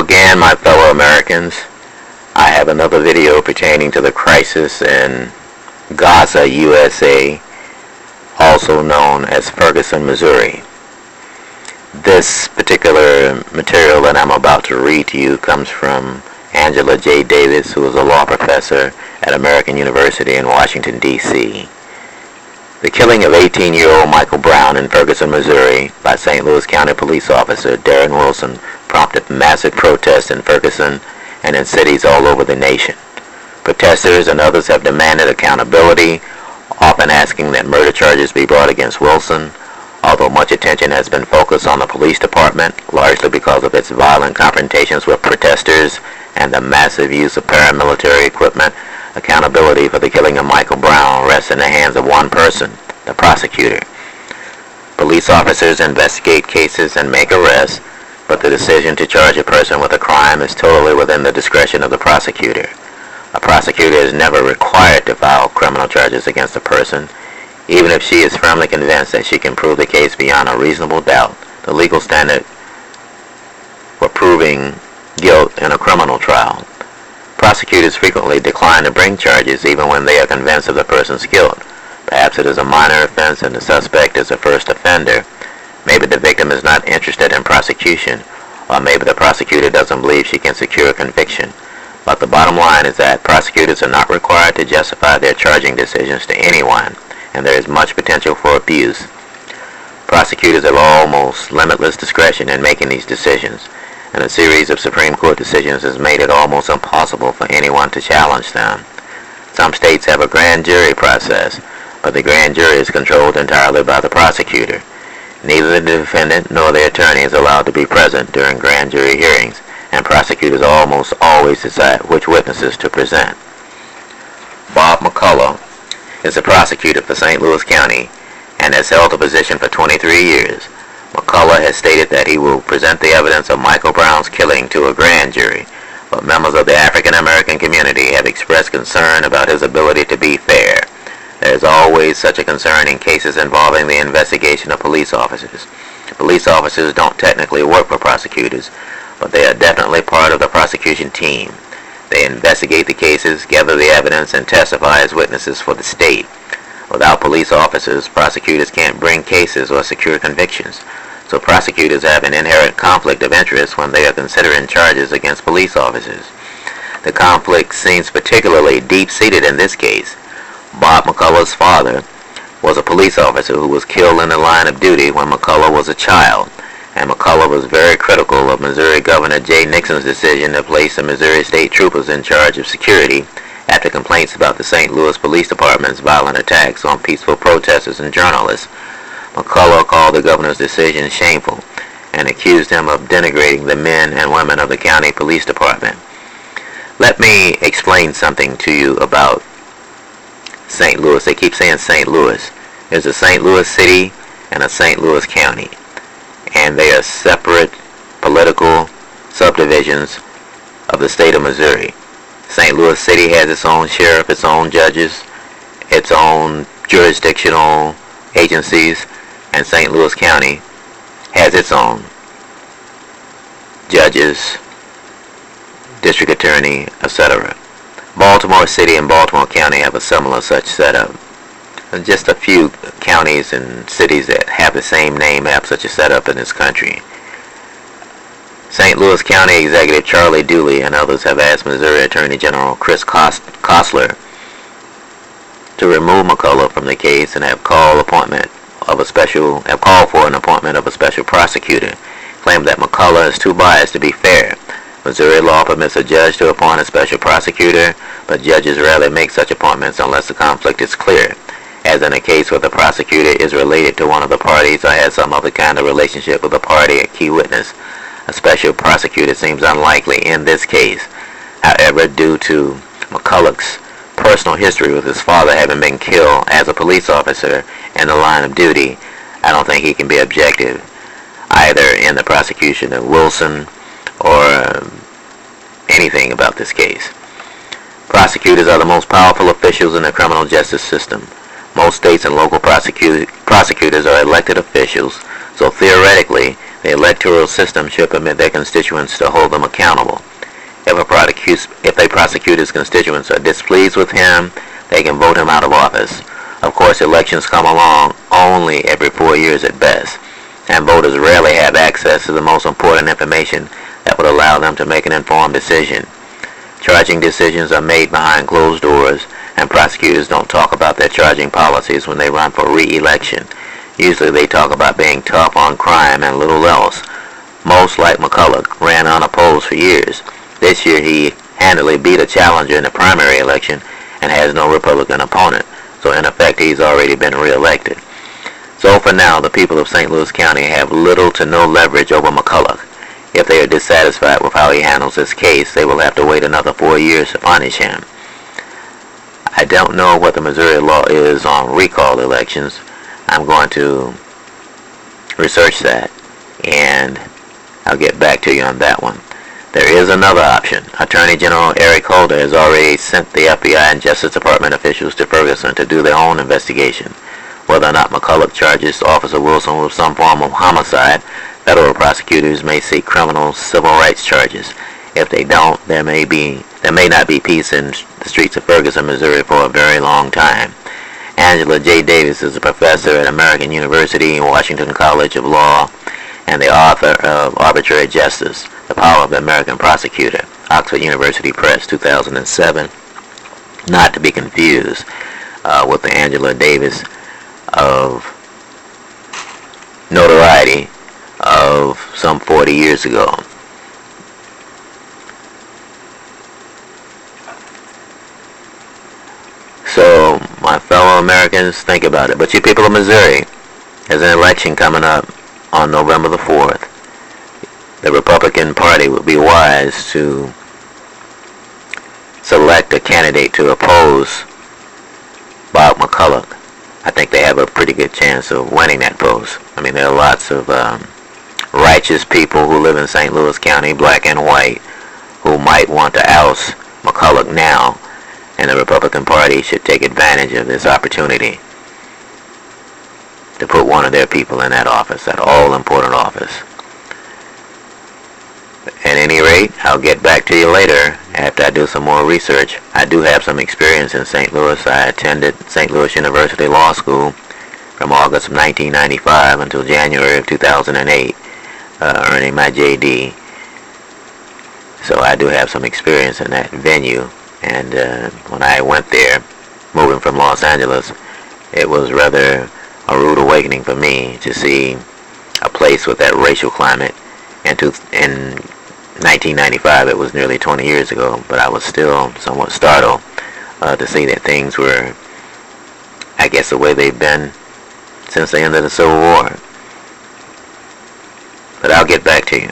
again, my fellow Americans. I have another video pertaining to the crisis in Gaza, USA, also known as Ferguson, Missouri. This particular material that I'm about to read to you comes from Angela J. Davis, who is a law professor at American University in Washington, D.C. The killing of 18-year-old Michael Brown in Ferguson, Missouri by St. Louis County Police Officer Darren Wilson prompted massive protests in Ferguson and in cities all over the nation. Protesters and others have demanded accountability, often asking that murder charges be brought against Wilson, although much attention has been focused on the police department, largely because of its violent confrontations with protesters and the massive use of paramilitary equipment. Accountability for the killing of Michael Brown rests in the hands of one person, the prosecutor. Police officers investigate cases and make arrests, but the decision to charge a person with a crime is totally within the discretion of the prosecutor. A prosecutor is never required to file criminal charges against a person, even if she is firmly convinced that she can prove the case beyond a reasonable doubt. The legal standard for proving guilt in a criminal trial. Prosecutors frequently decline to bring charges even when they are convinced of the person's guilt. Perhaps it is a minor offense and the suspect is a first offender. Maybe the victim is not interested in prosecution, or maybe the prosecutor doesn't believe she can secure a conviction. But the bottom line is that prosecutors are not required to justify their charging decisions to anyone, and there is much potential for abuse. Prosecutors have almost limitless discretion in making these decisions, and a series of Supreme Court decisions has made it almost impossible for anyone to challenge them. Some states have a grand jury process, but the grand jury is controlled entirely by the prosecutor. Neither the defendant nor the attorney is allowed to be present during grand jury hearings, and prosecutors almost always decide which witnesses to present. Bob McCullough is a prosecutor for St. Louis County and has held the position for 23 years. McCullough has stated that he will present the evidence of Michael Brown's killing to a grand jury, but members of the African American community have expressed concern about his ability to be fair. There is always such a concern in cases involving the investigation of police officers. Police officers don't technically work for prosecutors, but they are definitely part of the prosecution team. They investigate the cases, gather the evidence, and testify as witnesses for the state. Without police officers, prosecutors can't bring cases or secure convictions. So prosecutors have an inherent conflict of interest when they are considering charges against police officers. The conflict seems particularly deep-seated in this case. Bob McCullough's father was a police officer who was killed in the line of duty when McCullough was a child, and McCullough was very critical of Missouri Governor Jay Nixon's decision to place the Missouri State Troopers in charge of security after complaints about the St. Louis Police Department's violent attacks on peaceful protesters and journalists. McCullough called the governor's decision shameful and accused him of denigrating the men and women of the county police department. Let me explain something to you about St. Louis. They keep saying St. Louis. There's a St. Louis City and a St. Louis County, and they are separate political subdivisions of the state of Missouri. St. Louis City has its own sheriff, its own judges, its own jurisdictional agencies, and St. Louis County has its own judges, district attorney, etc. Baltimore City and Baltimore County have a similar such setup. Just a few counties and cities that have the same name have such a setup in this country. St. Louis County Executive Charlie Dooley and others have asked Missouri Attorney General Chris Kostler to remove McCullough from the case and have called for an appointment of a special prosecutor, claimed that McCullough is too biased to be fair. Missouri law permits a judge to appoint a special prosecutor, but judges rarely make such appointments unless the conflict is clear. As in a case where the prosecutor is related to one of the parties or has some other kind of relationship with the party or key witness, a special prosecutor seems unlikely in this case. However, due to McCullough's personal history with his father having been killed as a police officer in the line of duty, I don't think he can be objective either in the prosecution of Wilson or anything about this case. Prosecutors are the most powerful officials in the criminal justice system. Most states and local prosecutors are elected officials, so theoretically The electoral system should permit their constituents to hold them accountable. If a prosecutor's constituents are displeased with him, they can vote him out of office. Of course, elections come along only every 4 years at best, and voters rarely have access to the most important information that would allow them to make an informed decision. Charging decisions are made behind closed doors, and prosecutors don't talk about their charging policies when they run for re-election. Usually they talk about being tough on crime and little else. Most, like McCulloch, ran unopposed for years. This year he handily beat a challenger in the primary election and has no Republican opponent, so in effect he's already been re-elected. So for now, the people of St. Louis County have little to no leverage over McCulloch. If they are dissatisfied with how he handles this case, they will have to wait another 4 years to punish him. I don't know what the Missouri law is on recall elections. I'm going to research that, and I'll get back to you on that one. There is another option. Attorney General Eric Holder has already sent the FBI and Justice Department officials to Ferguson to do their own investigation. Whether or not McCulloch charges Officer Wilson with some form of homicide, federal prosecutors may seek criminal civil rights charges. If they don't, there may not be peace in the streets of Ferguson, Missouri for a very long time. Angela J. Davis is a professor at American University and Washington College of Law and the author of Arbitrary Justice, The Power of the American Prosecutor, Oxford University Press, 2007. Not to be confused with the Angela Davis of notoriety of some 40 years ago. So, my fellow Americans, think about it. But you people of Missouri, there's an election coming up on November the 4th. The Republican Party would be wise to select a candidate to oppose Bob McCulloch. I think they have a pretty good chance of winning that post. I mean, there are lots of righteous people who live in St. Louis County, black and white, who might want to oust McCulloch now, and the Republican Party should take advantage of this opportunity to put one of their people in that office, that all-important office. At any rate, I'll get back to you later after I do some more research. I do have some experience in St. Louis. I attended St. Louis University Law School from August of 1995 until January of 2008, earning my JD. So I do have some experience in that venue. And when I went there, moving from Los Angeles, it was rather a rude awakening for me to see a place with that racial climate. And in 1995, it was nearly 20 years ago, but I was still somewhat startled to see that things were, I guess, the way they've been since the end of the Civil War. But I'll get back to you.